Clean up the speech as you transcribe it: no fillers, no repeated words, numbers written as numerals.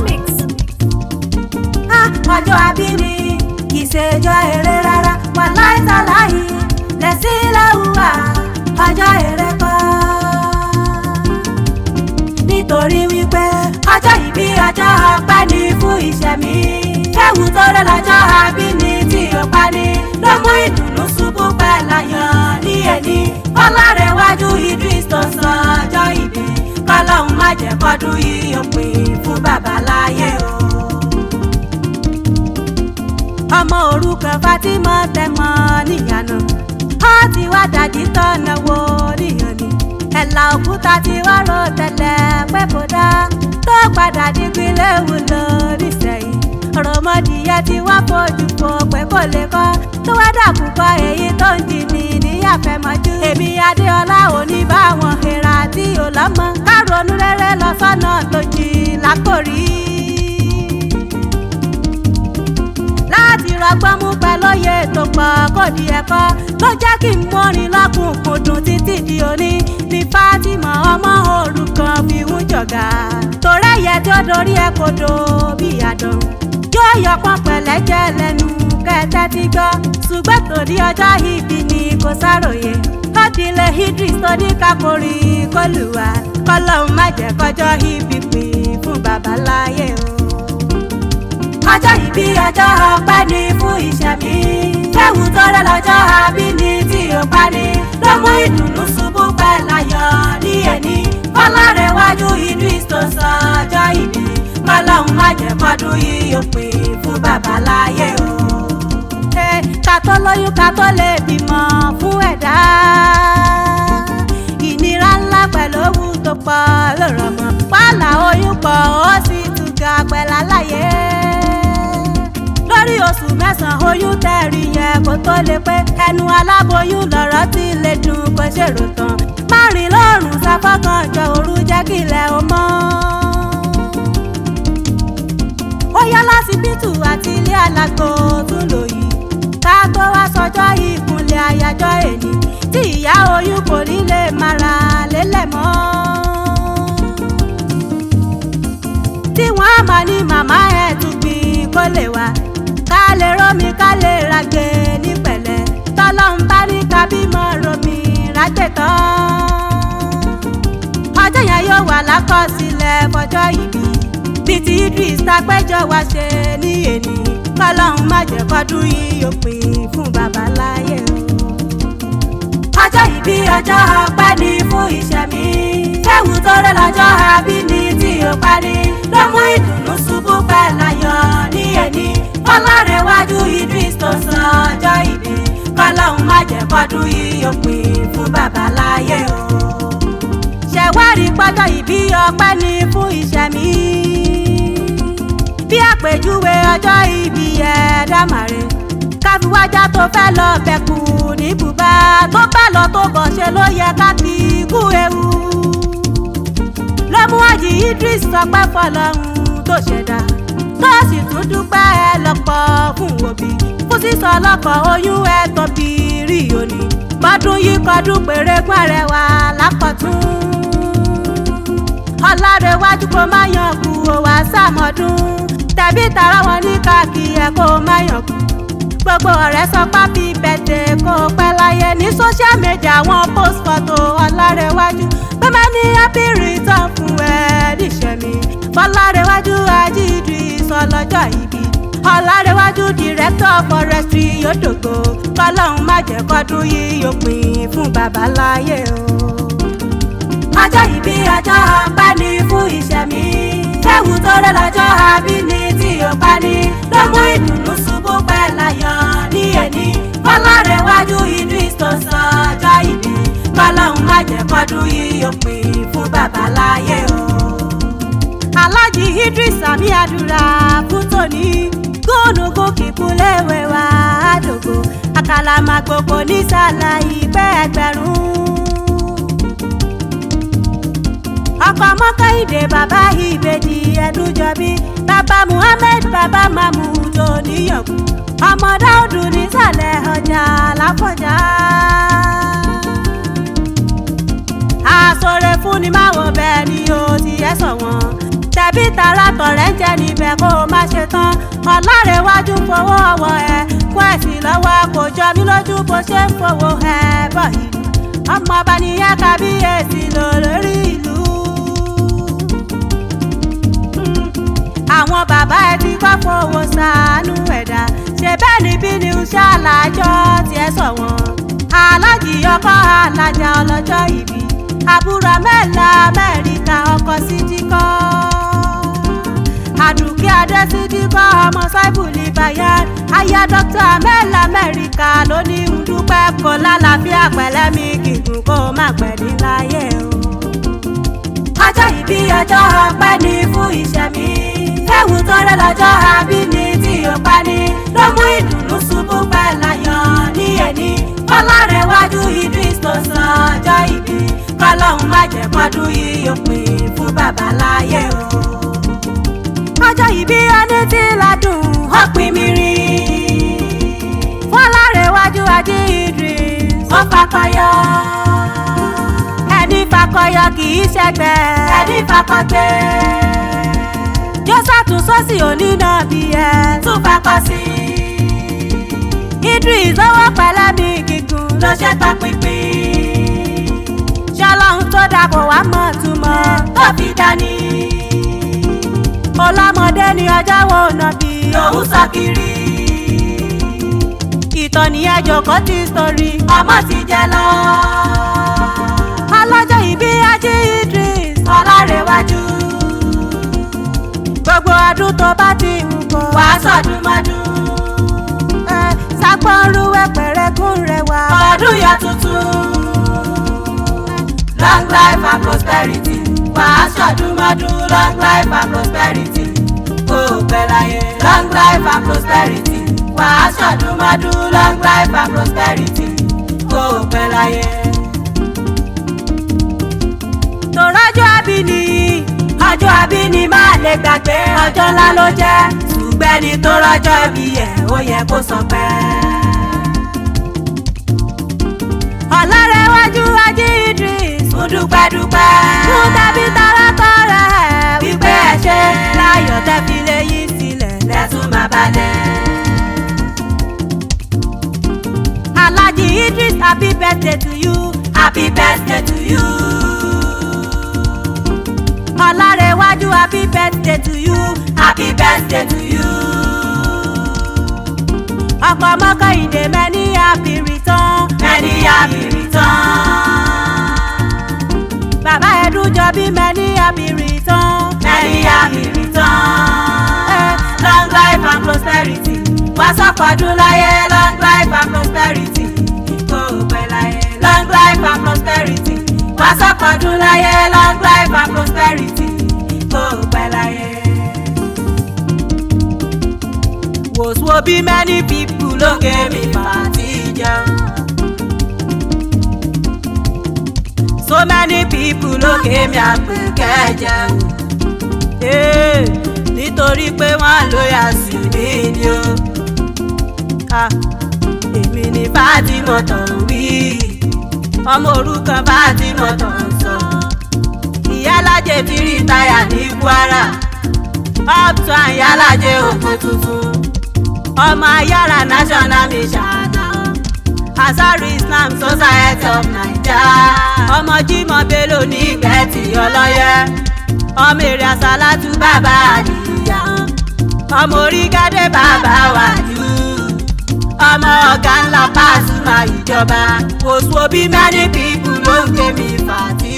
mix. ọjọ́ àbíní kì í ṣèjọ́ eré rárá wàláì tàláhì lẹ́sìn lẹ́wùwà ọjọ́ eré kọ́. nítorí wípé ọjọ́ ìbí ọjọ́ ọpẹ́ ni fún ìṣẹ̀mí. kéwù tó rẹ̀ lọ́jọ́ àbíní tí ó pa ní ló mú ìdùnnú ṣubú pẹ́ láyọ̀ ní ẹni. Ọlárẹ̀wájú Idris tó sọ ọjọ́ ìbí kọ́lọ́hún má jẹ́ kọ́dún yìí ó pin fún bàbá láyé o. ọmọ òrukàn Fatima tẹmọ níyànà ó ti wá dájí tọ́nà wo níyàn ni. ẹ̀là òkúta ti wá rò tẹ́lẹ̀ pé kò dá tó padà dígbìlẹ̀ wúlò nísẹ̀yìn. ọ̀rọ̀mọdìyẹ ti wá fojú fo pé kò lè kọ́ tó wá dàkúkọ èyí tó ń jì ní níyàfẹ́mọ́jú. èmi Adéọlá ò ní bá wọn hèrà tí ò lọ́mọ ká ronú rere lọ sọ́nà tó jì lákòrí. láti rọgbọ́n mú pẹ̀lóye tó pọ̀ kó di ẹ̀kọ́ ló jẹ́ kí n mórin lọ́kùnkúndùn títí di òní ní Fátímọ̀ ọmọ òrukàn fi ń jọ̀gà. torẹ́yẹ tí ó dorí ẹ̀ kodò bí àdán yóò yọpọ́n pẹ̀lẹ́jẹ́ lẹ́nu kẹtẹ́ ti gbọ́. ṣùgbọ́n tòní ọjọ́ ìbí ni kò sáròyé lọ́dìlé Idris tó ní kákórí kọlùwà kọ́lọ́hún má jẹ́ kọjọ́ ìbí pín fún bàbá láyé o. ọjọ́ ìbí ọjọ́ ọpẹ́ ni fún ìṣẹ̀mí. kéwù tó rẹ̀ lọ́jọ́ àbíní tí ó pa ní ló mú ìdùnnú ṣubú pẹ́ láyọ̀ ní ẹni. Ọlárẹ̀wájú Idris tó sọ ọjọ́ ìbí kọ́lọ́hún má jẹ́ kọ́dún yìí ó pin fún bàbá láyé o. ká tó lóyún ká tó lè bímọ fún ẹ̀dá. ìnira ńlá pẹ̀lú owó tó pọ̀ lọ́rọ̀ mọ́. wàhálà oyún pọ̀ ó sì tún ga pẹ̀lá láyé. lórí oṣù mẹ́sàn-án oyún tẹ̀rí yẹn kó tó lè pé ẹnu aláboyún lọ̀rọ̀ tí lè dùn kó ṣèrò tán. má rìn lọ́rùn sáfọ́kàn jọ òru jẹ́ kílẹ̀ ó mọ́. ó yá lásìbítù àti ilé alágbo tún lò yìí ká tó wá sọjọ́ ìkúnlẹ̀ àyájọ́ èní tí ìyá oyún kò ní lè mara lélẹ̀ mọ́. tí wọ́n á máa ní màmá ẹ̀ tún gbìn kó lè wá ká lè rómi ká lè ràgbé ní pẹ̀lẹ́ tọ́lọ́hún bá ní ká bímọ rómi ràgbé tán. ọjọ́ yẹn yóò wà lákọsílẹ̀ fọjọ́ ìbí bíi ti Idris tápẹ́jọ́ wá ṣe ní èní kọ́lọ́hún má jẹ́ kọ́dún yìí ó pin fún bàbá láyé o. ọjọ́ ìbí ọjọ́ ọpẹ́ ni fún ìṣẹ̀mí. kéwù tó rẹ̀ lọ́jọ́ àbíní tí ó pa ní ló mú ìdùnnú ṣubú pẹ́ láyọ̀ ní ẹni. Ọlárẹ̀wájú Idris tó sọ ọjọ́ ìbí kọ́lọ́hún má jẹ́ kọ́dún yìí ó pin fún bàbá láyé o. ṣẹ̀wárí pọ́jọ́ ìbí ọpẹ́ ni fún ìṣẹ̀mí. bí àpèjúwe ọjọ́ ìbí ẹ̀dá màre káfíwájá tó fẹ́ lọ bẹ̀kù ní bùbá tó bá lọ tó bọ̀ ṣe ló yẹ ká kí kú ewu. ló mú Hájì Idris sọpẹ́ fọlọ́run tó ṣẹ̀dá tó sì tún dúpẹ́ ẹ lọ́pọ̀ fún òbí fún sísọ lọ́kọ̀ oyún ẹ tóbi rí òní bọ́dún yìí kọdún péré pẹ́rẹ́wà lákọ̀tún. Ọlárẹ̀wájú kò má yàn kú ó wá sàmọ́dún tẹ̀bí tara wọn ní káàkì ẹ̀ kó má yàn kú. gbogbo ọ̀rẹ́ sọ pápí bẹ̀tẹ̀ kó pẹ́ láyé ní social media wọn post photo Ọlárẹ̀wájú pé má ní happy return fún ẹ níṣẹ́mi. Ọlárẹ̀wájú Hájì Idris ọlọ́jọ́ ìbí Ọlárẹ̀wájú director forestry yóò dògbò kọ́lọ́hún má jẹ́ kọ́dún yìí yóò pin fún bàbá láyé o. ọjọ́ ìbí ọjọ́ ọpẹ́ ni fún ìṣẹ̀mí. kéwù tó rẹ̀ lọ́jọ́ àbíní tí ó pa ní ló mú ìdùnnú ṣubú pẹ́ láyọ̀ ní ẹni. Ọlárẹ̀wájú Idris tó sọ ọjọ́ ìbí kọ́lọ́hún má jẹ́ kọ́dún yìí ó pin fún bàbá láyé o. Aláàjì Idris àmì àdúrà fún tòní gúnugún kíkún léwé wá àdògbò àkàlà màgbòkò nísàlà ìpẹ́ ẹgbẹ̀rún. ọkọ̀ mọ́kànlélẹ̀ bàbá ìbejì ẹ̀dúnjọbí bàbá Muhammed bàbá Mahmood oníyànkú ọmọ Dáúdù nísàlẹ̀ ọjà láfọ̀já. àsọ̀rẹ̀ fún ni máa wọ bẹ́ẹ̀ ni ó ti ẹ̀ sọ wọn tẹ̀bí tara tọ̀rẹ́ ń jẹ́ ẹ kó o má ṣe tán. Ọlárẹ̀wájú fowó ọwọ́ ẹ kó ẹ̀sìn lọ́wọ́ kò jọ mí lójú bó ṣe ń fowó ẹ bọ̀ ìlú. Ọmọọba nìyẹn kábíyèsí lórí ìlú. Àwọn bàbá ẹ ti kọ́ fowó ṣàánú ẹ̀dá. Ṣé bẹ́ẹ̀ ni bí ni ṣàlàjọ́ tiẹ̀ sọ wọ́n. Alájì ọkọ alájà ọlọ́jọ́ ìbí. Àbúrò mẹ́la Amẹ́ríkà ọkọ̀ sídìkọ́. Àdùkẹ́ adé sídìkọ́ ọmọ Sáìbùlì Bayan. Aya Dr. Mẹ́la Amẹ́ríkà ló ní ń dúpẹ́ kó lálàáfíà pẹ̀lẹ́ mi gígùn kó má pẹ́ ní láyé o. Ọjọ́ ìbí ọjọ́ ọpẹ́ ni fún ìṣẹ̀mí. Ewu tó rẹ̀ lọ́jọ́ àbí ni tí ó pa ni. Ló mú ìdùnnú ṣubú pẹ́ láyọ̀ ní ẹni. Ọlárẹ̀wájú Idris tó sọ ọjọ́ ìbí. Kọ́lọ́hún má jẹ́ kọ́dún yìí ó pin fún bàbá láyé o. Ọjọ́ ìbí ẹni tí ládùn ó pin mi rí. Ọlárẹ̀wájú Ají Idris ó fakọyọ. Ẹni fakọyọ kì í ṣẹgbẹ́. Ẹni fakọgbé. Jósàtún sọ́sì onínà bí ẹ tún fakọ sí. Idris owó pẹ̀lẹ́ mi gígùn ló ṣe tọpinpin. Ṣọlọ́run tó dá kò wá mọ̀ túmọ̀ tó fi dání. Ọlọ́mọdé ni ọjọ́ wo nà bí òun sọ kiri. Ìtàn nìyẹn jòkó ti sórí ọmọ ti jẹ lọ. Ọlọ́jọ́ ìbí Ají Idris Ọlárẹ̀wájú. Gbogbo ọdún tó bá ti ń bọ̀ wá sọdún mọ́dún. Sápọ́nrú ẹ̀pẹ̀rẹ̀kún rẹwà ọdún yọ tuntun. Long life and prosperity wà á sọdún mọ́dún. Long life and prosperity kò pẹ́ láyé. Long life and prosperity wà á sọdún mọ́dún. Long life and prosperity kò pẹ́ láyé. Tòrọ́jọ́ àbíní ọjọ́ àbíní má lè gbàgbé. Ọjọ́ ńlá ló jẹ́ ṣùgbẹ́ni tó rọ́jọ́ bí ẹ̀ ó yẹ kó sọ pẹ́. Ọlárẹ̀wájú Ají Idris fún dúpẹ́dúpẹ́. Fún tẹ̀bí tọrọtọrọ ẹ̀ wípé ẹ ṣe láyọ̀ tẹ́ fi lè yí sílẹ̀ lẹ́tún má balẹ̀. Alájì Idris happy birthday to you. Happy birthday to you. Ọlárẹ̀wájú happy birthday to you. Happy birthday to you. Ọkọ Mọ́kàyíndé many happy return. Many happy return. Bàbá Ẹdújọbí many happy return. Many happy return. Long life and prosperity. Wá sọ́kọ̀ọ́dún láyé. Long life and prosperity. Kò pẹ́ láyé. Long life and prosperity. Wá sọ́kọ̀ọ́dún láyé. Long life and prosperity. Kò pẹ́ láyé. Wòsùwò bí many people ló gé mi fàtí jẹun. So many people ló gé mi àpèkẹ́ jẹun. Nítorí pé wọ́n lóyà sí mi ni o. Èmi ni Fátímọ̀ tán wí. Ọmọ òrukàn Fátímọ̀ tán sọ. Ìyálájẹ ti rìtáyà ní Kwara. Up to Ìyálájẹ Òkè Tuntun. Ọmọ Ayára National Mission. Ansar Islam Society of Naija. Ọmọ Jímọ̀ Bello ní Ìgbẹ́tì Ọlọ́yẹ. Ọmọ Èrè Àsálátù bàbá Àdìyà. Ọmọ Orígádé bàbá Wàjú. Ọmọ ọ̀gá ńlá Pasuma ìjọba. Wòsùwò bí many people ló ń ké mi fàtí